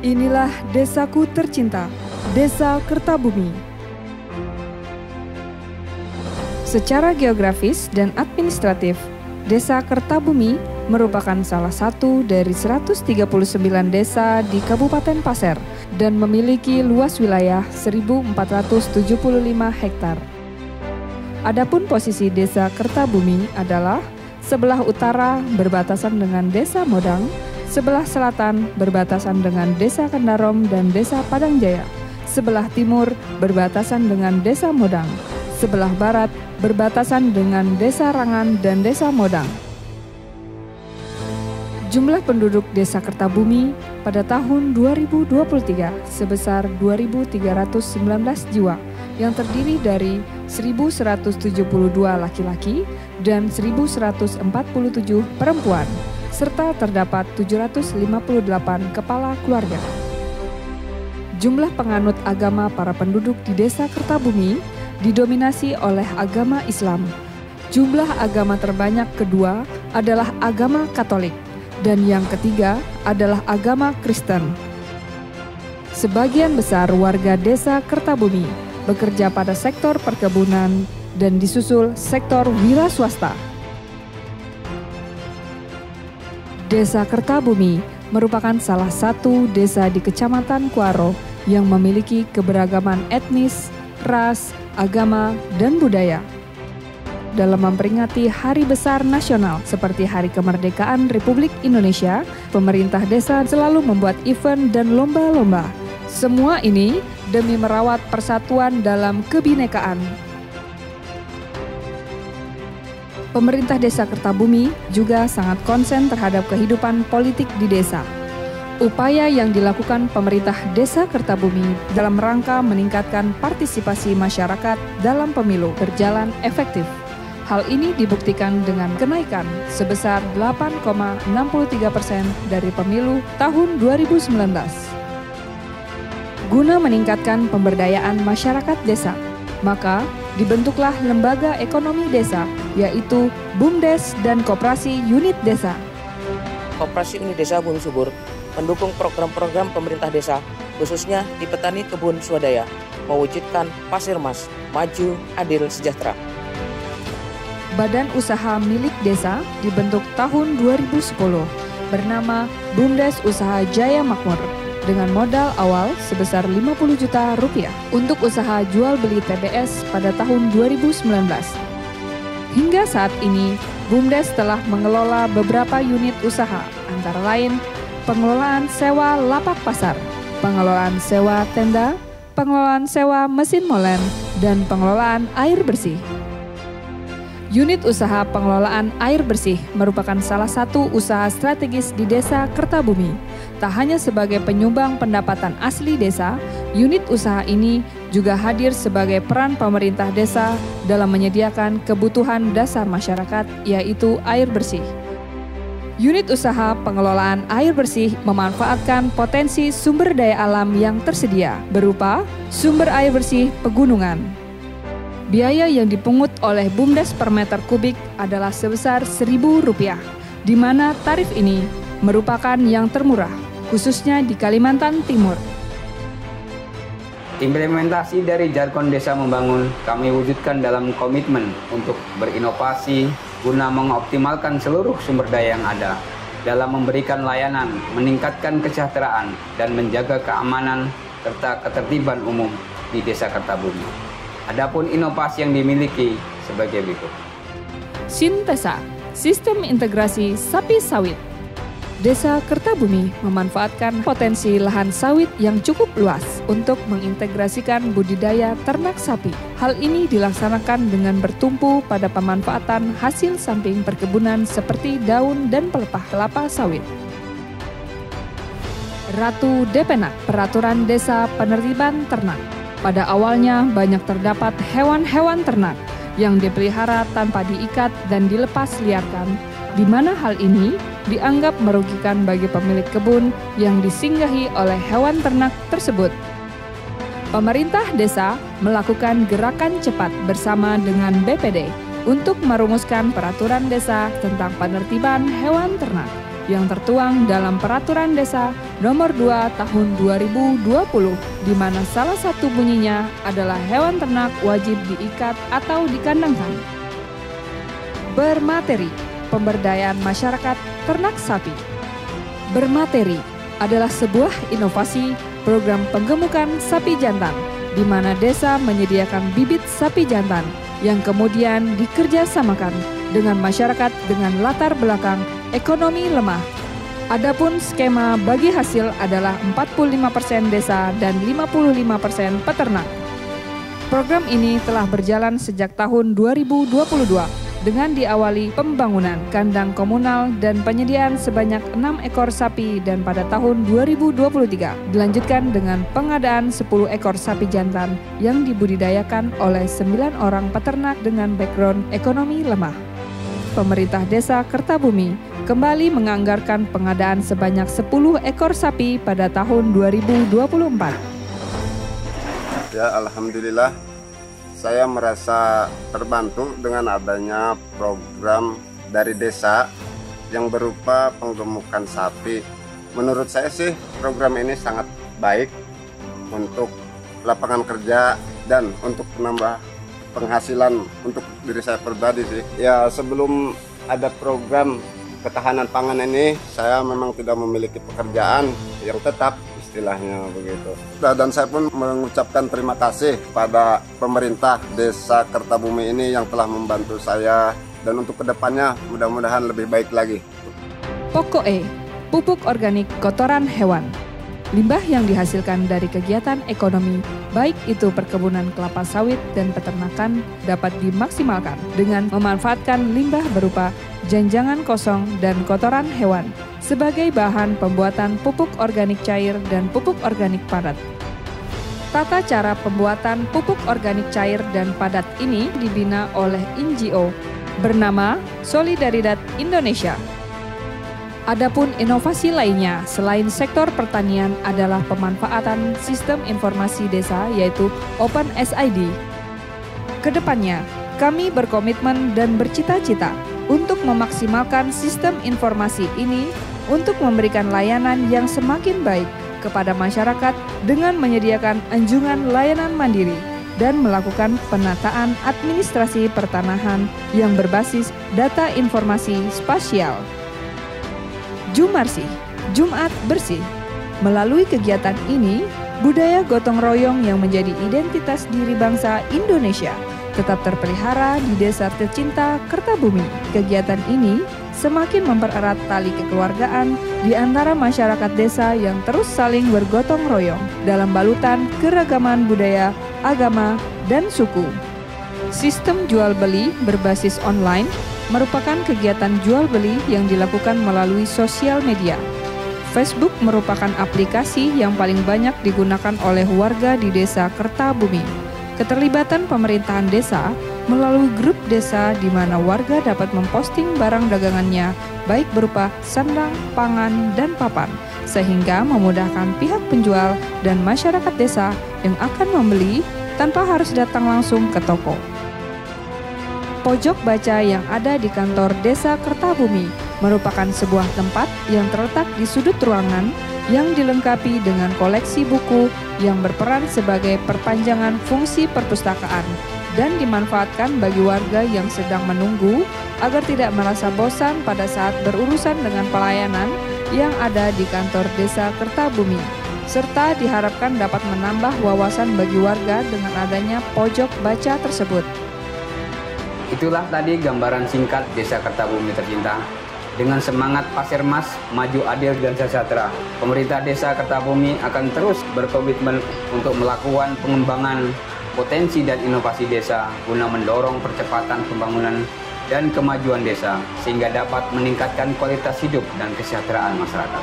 Inilah desaku tercinta, Desa Kertabumi. Secara geografis dan administratif, Desa Kertabumi merupakan salah satu dari 139 desa di Kabupaten Pasir dan memiliki luas wilayah 1.475 hektar. Adapun posisi Desa Kertabumi adalah sebelah utara berbatasan dengan Desa Modang, sebelah selatan berbatasan dengan Desa Kendarom dan Desa Padangjaya, sebelah timur berbatasan dengan Desa Modang, sebelah barat berbatasan dengan Desa Rangan dan Desa Modang. Jumlah penduduk Desa Kertabumi pada tahun 2023 sebesar 2.319 jiwa yang terdiri dari 1.172 laki-laki dan 1.147 perempuan, serta terdapat 758 kepala keluarga. Jumlah penganut agama para penduduk di Desa Kertabumi didominasi oleh agama Islam. Jumlah agama terbanyak kedua adalah agama Katolik, dan yang ketiga adalah agama Kristen. Sebagian besar warga Desa Kertabumi bekerja pada sektor perkebunan dan disusul sektor wira swasta. Desa Kertabumi merupakan salah satu desa di Kecamatan Kuaro yang memiliki keberagaman etnis, ras, agama, dan budaya. Dalam memperingati hari besar nasional seperti Hari Kemerdekaan Republik Indonesia, pemerintah desa selalu membuat event dan lomba-lomba. Semua ini demi merawat persatuan dalam kebinekaan. Pemerintah Desa Kertabumi juga sangat konsen terhadap kehidupan politik di desa. Upaya yang dilakukan pemerintah Desa Kertabumi dalam rangka meningkatkan partisipasi masyarakat dalam pemilu berjalan efektif. Hal ini dibuktikan dengan kenaikan sebesar 8,63% dari pemilu tahun 2019. Guna meningkatkan pemberdayaan masyarakat desa, maka dibentuklah lembaga ekonomi desa, yaitu BUMDes dan Koperasi Unit Desa. Koperasi Unit Desa Bumi Subur mendukung program-program pemerintah desa, khususnya di petani kebun swadaya, mewujudkan pasir mas, maju, adil, sejahtera. Badan usaha milik desa dibentuk tahun 2010, bernama BUMDes Usaha Jaya Makmur, dengan modal awal sebesar 50 juta rupiah untuk usaha jual beli TBS pada tahun 2019. Hingga saat ini, BUMDes telah mengelola beberapa unit usaha, antara lain pengelolaan sewa lapak pasar, pengelolaan sewa tenda, pengelolaan sewa mesin molen, dan pengelolaan air bersih. Unit usaha pengelolaan air bersih merupakan salah satu usaha strategis di Desa Kertabumi. Tak hanya sebagai penyumbang pendapatan asli desa, unit usaha ini juga hadir sebagai peran pemerintah desa dalam menyediakan kebutuhan dasar masyarakat, yaitu air bersih. Unit usaha pengelolaan air bersih memanfaatkan potensi sumber daya alam yang tersedia, berupa sumber air bersih pegunungan. Biaya yang dipungut oleh BUMDes per meter kubik adalah sebesar Rp1.000, di mana tarif ini merupakan yang termurah, khususnya di Kalimantan Timur. Implementasi dari jargon desa membangun kami wujudkan dalam komitmen untuk berinovasi guna mengoptimalkan seluruh sumber daya yang ada dalam memberikan layanan, meningkatkan kesejahteraan, dan menjaga keamanan serta ketertiban umum di Desa Kertabumi. Adapun inovasi yang dimiliki sebagai berikut. Sintesa, Sistem Integrasi Sapi Sawit. Desa Kertabumi memanfaatkan potensi lahan sawit yang cukup luas untuk mengintegrasikan budidaya ternak sapi. Hal ini dilaksanakan dengan bertumpu pada pemanfaatan hasil samping perkebunan seperti daun dan pelepah kelapa sawit. Ratu Depenak, Peraturan Desa Penertiban Ternak. Pada awalnya banyak terdapat hewan-hewan ternak yang dipelihara tanpa diikat dan dilepas liarkan, di mana hal ini dianggap merugikan bagi pemilik kebun yang disinggahi oleh hewan ternak tersebut. Pemerintah desa melakukan gerakan cepat bersama dengan BPD untuk merumuskan peraturan desa tentang penertiban hewan ternak yang tertuang dalam Peraturan Desa nomor 2 tahun 2020, di mana salah satu bunyinya adalah hewan ternak wajib diikat atau dikandangkan. Bermateri, pemberdayaan masyarakat ternak sapi. Bermateri adalah sebuah inovasi program penggemukan sapi jantan, di mana desa menyediakan bibit sapi jantan yang kemudian dikerjasamakan dengan masyarakat dengan latar belakang ekonomi lemah. Adapun skema bagi hasil adalah 45% desa dan 55% peternak. Program ini telah berjalan sejak tahun 2022 dengan diawali pembangunan kandang komunal dan penyediaan sebanyak 6 ekor sapi, dan pada tahun 2023 dilanjutkan dengan pengadaan 10 ekor sapi jantan yang dibudidayakan oleh 9 orang peternak dengan background ekonomi lemah. Pemerintah Desa Kertabumi kembali menganggarkan pengadaan sebanyak 10 ekor sapi pada tahun 2024. Ya, alhamdulillah saya merasa terbantu dengan adanya program dari desa yang berupa penggemukan sapi. Menurut saya sih program ini sangat baik untuk lapangan kerja dan untuk menambah penghasilan untuk diri saya pribadi sih. Ya, sebelum ada program ketahanan pangan ini, saya memang tidak memiliki pekerjaan yang tetap, istilahnya begitu. Dan saya pun mengucapkan terima kasih pada pemerintah Desa Kertabumi ini yang telah membantu saya, dan untuk kedepannya mudah-mudahan lebih baik lagi. Pokok E, pupuk organik kotoran hewan. Limbah yang dihasilkan dari kegiatan ekonomi, baik itu perkebunan kelapa sawit dan peternakan, dapat dimaksimalkan dengan memanfaatkan limbah berupa janjangan kosong dan kotoran hewan sebagai bahan pembuatan pupuk organik cair dan pupuk organik padat. Tata cara pembuatan pupuk organik cair dan padat ini dibina oleh NGO bernama Solidaridad Indonesia. Adapun inovasi lainnya selain sektor pertanian adalah pemanfaatan sistem informasi desa, yaitu OpenSID. Kedepannya, kami berkomitmen dan bercita-cita untuk memaksimalkan sistem informasi ini untuk memberikan layanan yang semakin baik kepada masyarakat dengan menyediakan anjungan layanan mandiri dan melakukan penataan administrasi pertanahan yang berbasis data informasi spasial. Jumarsih, Jumat Bersih. Melalui kegiatan ini, budaya gotong royong yang menjadi identitas diri bangsa Indonesia tetap terpelihara di desa tercinta Kertabumi. Kegiatan ini semakin mempererat tali kekeluargaan di antara masyarakat desa yang terus saling bergotong royong dalam balutan keragaman budaya, agama, dan suku. Sistem jual beli berbasis online merupakan kegiatan jual beli yang dilakukan melalui sosial media. Facebook merupakan aplikasi yang paling banyak digunakan oleh warga di desa Kertabumi. Keterlibatan pemerintahan desa melalui grup desa di mana warga dapat memposting barang dagangannya baik berupa sandang, pangan, dan papan, sehingga memudahkan pihak penjual dan masyarakat desa yang akan membeli tanpa harus datang langsung ke toko. Pojok baca yang ada di kantor Desa Kertabumi merupakan sebuah tempat yang terletak di sudut ruangan yang dilengkapi dengan koleksi buku yang berperan sebagai perpanjangan fungsi perpustakaan dan dimanfaatkan bagi warga yang sedang menunggu agar tidak merasa bosan pada saat berurusan dengan pelayanan yang ada di kantor Desa Kertabumi, serta diharapkan dapat menambah wawasan bagi warga dengan adanya pojok baca tersebut. Itulah tadi gambaran singkat Desa Kertabumi tercinta. Dengan semangat Pasir Mas, maju, adil, dan sejahtera, pemerintah Desa Kertabumi akan terus berkomitmen untuk melakukan pengembangan potensi dan inovasi desa guna mendorong percepatan pembangunan dan kemajuan desa sehingga dapat meningkatkan kualitas hidup dan kesejahteraan masyarakat.